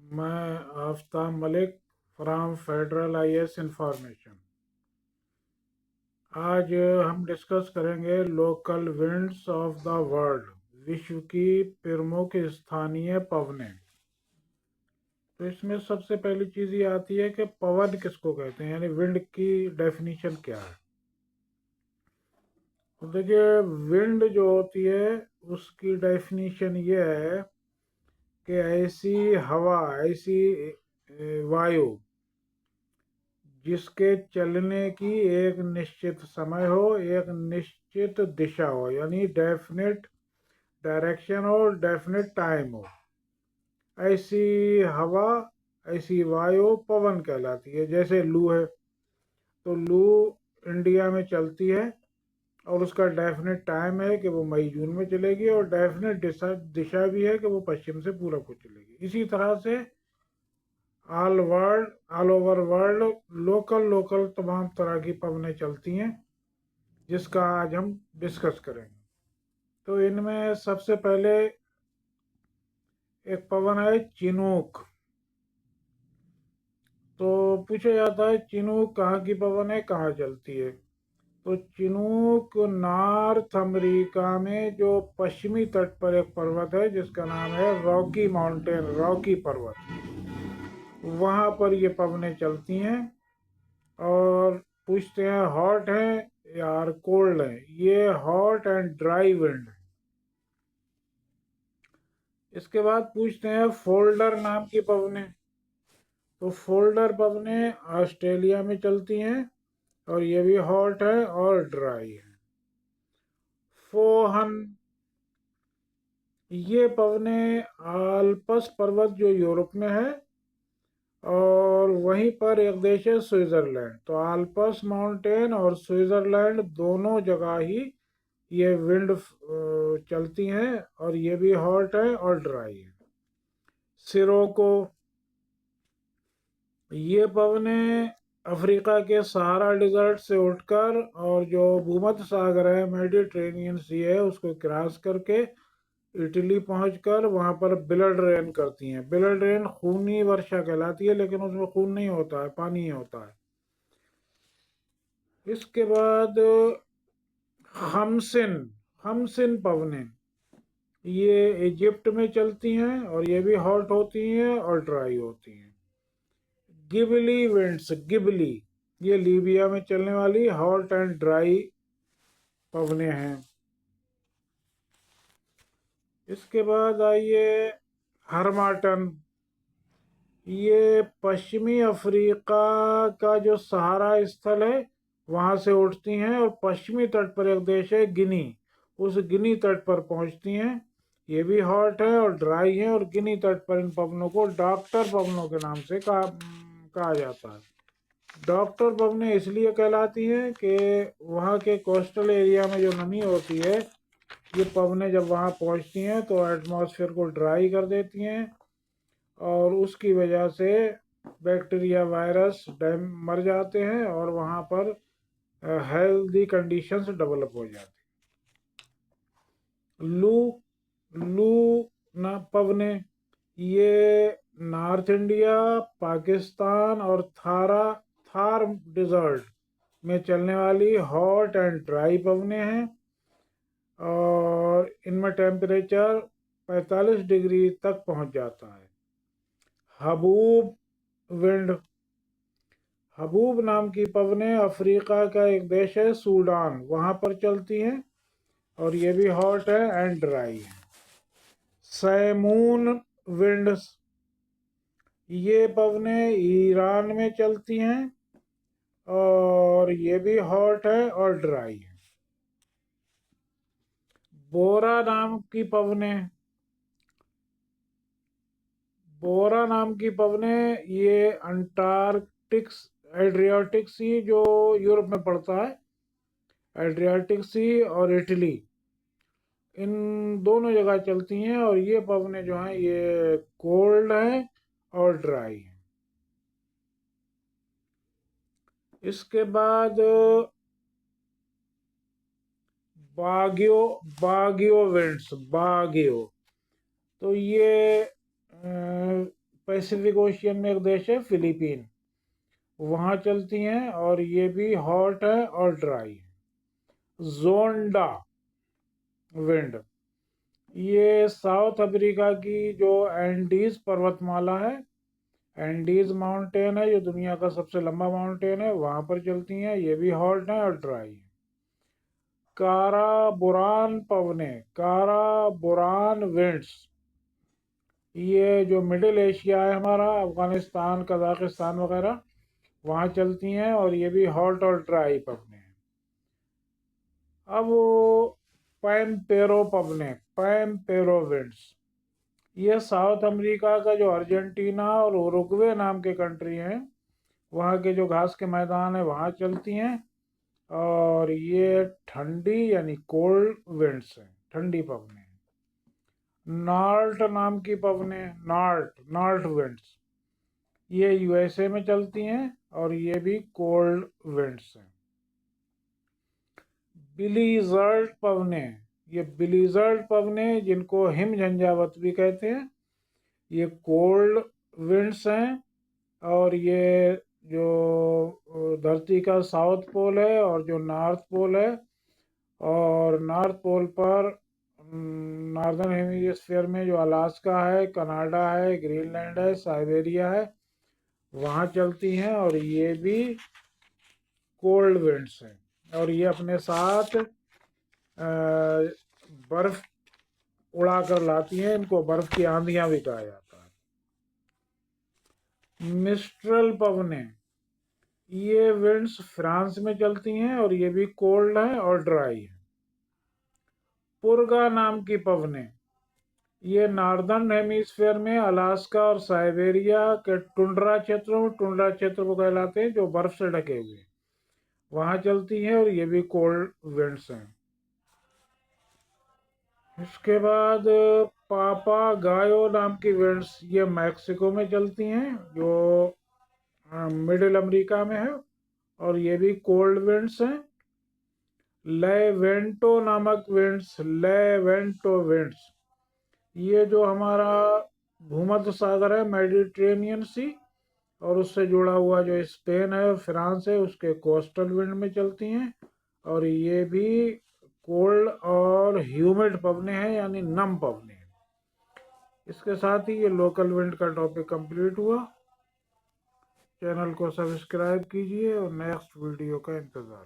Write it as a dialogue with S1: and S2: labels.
S1: मैं Aftab Malik from federal IAS information. आज हम डिस्कस करेंगे local winds of the world, विश्व की प्रमुख स्थानीय पवनें। तो इसमें सबसे पहली चीज़ ये आती है कि पवन किसको कहते हैं, यानी विंड की डेफिनेशन क्या है। तो देखिए, विंड जो होती है उसकी डेफिनेशन ये है कि ऐसी हवा, ऐसी वायु जिसके चलने की एक निश्चित समय हो, एक निश्चित दिशा हो, यानी डेफिनेट डायरेक्शन और डेफिनेट टाइम हो। ऐसी हवा, ऐसी वायु पवन कहलाती है। जैसे लू है, तो लू इंडिया में चलती है और उसका डेफिनेट टाइम है कि वो मई जून में चलेगी, और डेफिनेट दिशा दिशा भी है कि वो पश्चिम से पूरब को चलेगी। इसी तरह से ऑल ओवर वर्ल्ड लोकल तमाम तरह की पवनें चलती हैं, जिसका आज हम डिस्कस करेंगे। तो इनमें सबसे पहले एक पवन है चिनूक। तो पूछा जाता है चिनूक कहाँ की पवन है, कहाँ चलती है। तो चिनूक नॉर्थ अमेरिका में जो पश्चिमी तट पर एक पर्वत है जिसका नाम है रॉकी माउंटेन, रॉकी पर्वत, वहाँ पर ये पवनें चलती हैं। और पूछते हैं हॉट है या कोल्ड है। ये हॉट एंड ड्राई विंड। इसके बाद पूछते हैं फोल्डर नाम की पवनें। तो फोल्डर पवनें ऑस्ट्रेलिया में चलती हैं और ये भी हॉट है और ड्राई है। फोहन, ये पवनें आल्प्स पर्वत जो यूरोप में है, और वहीं पर एक देश है स्विट्जरलैंड। तो आल्प्स माउंटेन और स्विट्जरलैंड दोनों जगह ही ये विंड चलती हैं, और ये भी हॉट है और ड्राई है। सिरोको, ये पवनें अफ्रीका के सहारा डिजर्ट से उठकर और जो भूमध्य सागर है, मेडिटेरेनियन सी है, उसको क्रॉस करके इटली पहुंचकर वहां पर ब्लड रेन करती हैं। ब्लड रेन खूनी वर्षा कहलाती है, लेकिन उसमें खून नहीं होता है, पानी ही होता है। इसके बाद हमसिन, हमसिन पवनें, ये इजिप्ट में चलती हैं और ये भी हॉट होती हैं और ड्राई होती हैं। गिबली विंड्स, गिबली, ये लीबिया में चलने वाली हॉट एंड ड्राई पवनें हैं। इसके बाद आइए हरमाटन, ये पश्चिमी अफ्रीका का जो सहारा स्थल है वहां से उठती हैं और पश्चिमी तट पर एक देश है गिनी, उस गिनी तट पर पहुंचती हैं। ये भी हॉट है और ड्राई है, और गिनी तट पर इन पवनों को डॉक्टर पवनों के नाम से कहा जाता है। डॉक्टर पवनें इसलिए कहलाती हैं कि वहाँ के कोस्टल एरिया में जो नमी होती है, ये पवनें जब वहाँ पहुँचती हैं तो एटमॉस्फेयर को ड्राई कर देती हैं, और उसकी वजह से बैक्टीरिया वायरस मर जाते हैं और वहाँ पर हेल्दी कंडीशंस डेवलप हो जाती हैं। लू, लू ना पवने, ये नॉर्थ इंडिया, पाकिस्तान और थार डिजर्ट में चलने वाली हॉट एंड ड्राई पवने हैं, और इनमें टेम्परेचर 45 डिग्री तक पहुंच जाता है। हबूब विंड, हबूब नाम की पवनें अफ्रीका का एक देश है सूडान, वहां पर चलती हैं और ये भी हॉट है एंड ड्राई है। सैमून विंड्स, ये पवनें ईरान में चलती हैं और ये भी हॉट है और ड्राई है। बोरा नाम की पवनें, बोरा नाम की पवनें ये अंटार्कटिक, एड्रियाटिक सी जो यूरोप में पड़ता है, एड्रियाटिक सी और इटली, इन दोनों जगह चलती हैं, और ये पवनें जो हैं ये कोल्ड हैं और ड्राई हैं। इसके बाद बागियो, बागियो विंड्स, बागियो, तो ये पैसिफिक ओशियन में एक देश है फिलीपीन, वहाँ चलती हैं और ये भी हॉट है और ड्राई है। जोंडा विंड, ये साउथ अफ्रीका की जो एंडीज पर्वतमाला है, एंडीज माउंटेन है जो दुनिया का सबसे लंबा माउंटेन है, वहाँ पर चलती हैं। ये भी हॉट है और ड्राई है। काराबुरान पवने, काराबुरान विंड्स, ये जो मिडिल एशिया है हमारा, अफगानिस्तान कजाकिस्तान वगैरह, वहाँ चलती हैं और ये भी हॉट और ड्राई पवने हैं। अब वो पैम्पेरो पवने, पैम्पेरो विंड्स, ये साउथ अमेरिका का जो अर्जेंटीना और उरुग्वे नाम के कंट्री हैं, वहाँ के जो घास के मैदान है वहाँ चलती हैं और ये ठंडी यानी कोल्ड विंड्स हैं, ठंडी पवने। नॉर्ट नाम की पवने, नॉर्ट, नॉर्थ विंड्स, ये यूएसए में चलती हैं और ये भी कोल्ड विंड्स हैं। बिलीजर्ड पवने, ये बिलीजर्ड पवने जिनको हिम झंझावत भी कहते हैं, ये कोल्ड विंड्स हैं और ये जो धरती का साउथ पोल है और जो नॉर्थ पोल है, और नॉर्थ पोल पर नॉर्दर्न हेमिस्फीयर में जो अलास्का है, कनाडा है, ग्रीनलैंड है, साइबेरिया है, वहाँ चलती हैं और ये भी कोल्ड विंड्स हैं। और ये अपने साथ बर्फ उड़ा कर लाती हैं, इनको बर्फ की आंधियां भी कहा जाता है। मिस्ट्रल पवने, ये विंड्स फ्रांस में चलती हैं और ये भी कोल्ड है और ड्राई है। पुरगा नाम की पवने, ये नॉर्दर्न हेमिस्फीयर में अलास्का और साइबेरिया के टुंड्रा क्षेत्रों, टुंड्रा क्षेत्र को कहलाते हैं जो बर्फ से ढके हुए, वहाँ चलती हैं और ये भी कोल्ड विंड्स हैं। इसके बाद पापा गायो नाम की विंड्स, ये मैक्सिको में चलती हैं जो मिडिल अमेरिका में है और ये भी कोल्ड विंड्स हैं। लेवेंटो नामक विंड्स, लेवेंटो विंड्स, ये जो हमारा भूमध्य सागर है, मेडिटेरेनियन सी, और उससे जुड़ा हुआ जो स्पेन है और फ्रांस है, उसके कोस्टल विंड में चलती हैं और ये भी कोल्ड और ह्यूमिड पवने हैं यानी नम पवने हैं। इसके साथ ही ये लोकल विंड का टॉपिक कंप्लीट हुआ। चैनल को सब्सक्राइब कीजिए और नेक्स्ट वीडियो का इंतज़ार